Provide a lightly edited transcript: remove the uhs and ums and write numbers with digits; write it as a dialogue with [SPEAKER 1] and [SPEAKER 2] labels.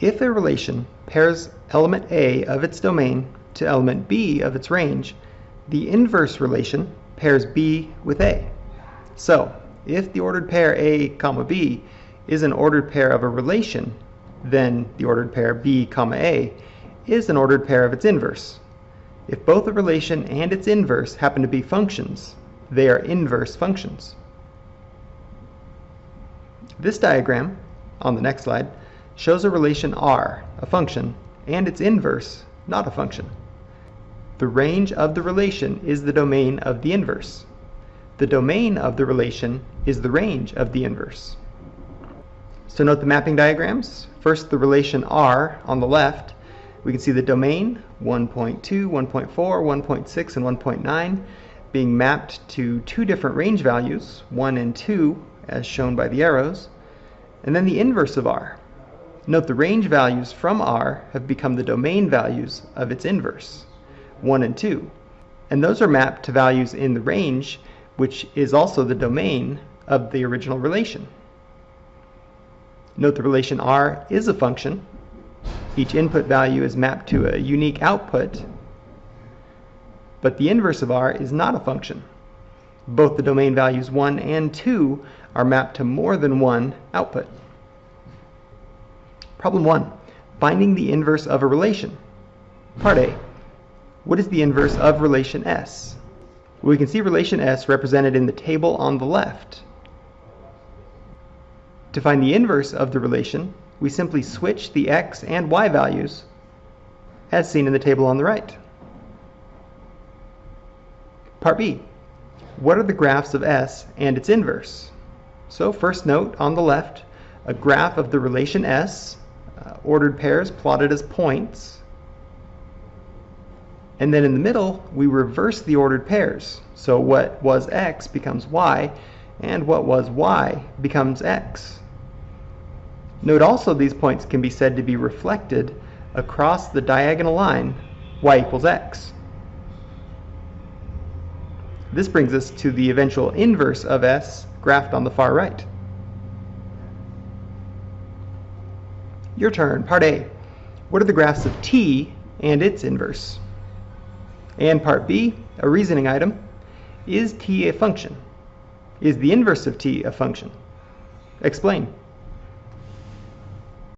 [SPEAKER 1] If a relation pairs element A of its domain to element B of its range, the inverse relation pairs B with A. So, if the ordered pair A, B is an ordered pair of a relation, then the ordered pair B, A is an ordered pair of its inverse. If both the relation and its inverse happen to be functions, they are inverse functions. This diagram, on the next slide, shows a relation R, a function, and its inverse, not a function. The range of the relation is the domain of the inverse. The domain of the relation is the range of the inverse. So note the mapping diagrams. First, the relation R on the left. We can see the domain 1.2, 1.4, 1.6, and 1.9 being mapped to two different range values, 1 and 2, as shown by the arrows, and then the inverse of R. Note the range values from R have become the domain values of its inverse, 1 and 2, and those are mapped to values in the range, which is also the domain of the original relation. Note the relation R is a function. Each input value is mapped to a unique output, but the inverse of R is not a function. Both the domain values 1 and 2 are mapped to more than one output. Problem 1. Finding the inverse of a relation. Part A. What is the inverse of relation S? We can see relation S represented in the table on the left. To find the inverse of the relation, we simply switch the x and y values as seen in the table on the right. Part B. What are the graphs of S and its inverse? So first note on the left, a graph of the relation S, ordered pairs plotted as points. And then in the middle, we reverse the ordered pairs. So what was x becomes y, and what was y becomes x. Note also these points can be said to be reflected across the diagonal line y equals x. This brings us to the eventual inverse of S graphed on the far right. Your turn, part A. What are the graphs of t and its inverse? And part B, a reasoning item. Is t a function? Is the inverse of t a function? Explain.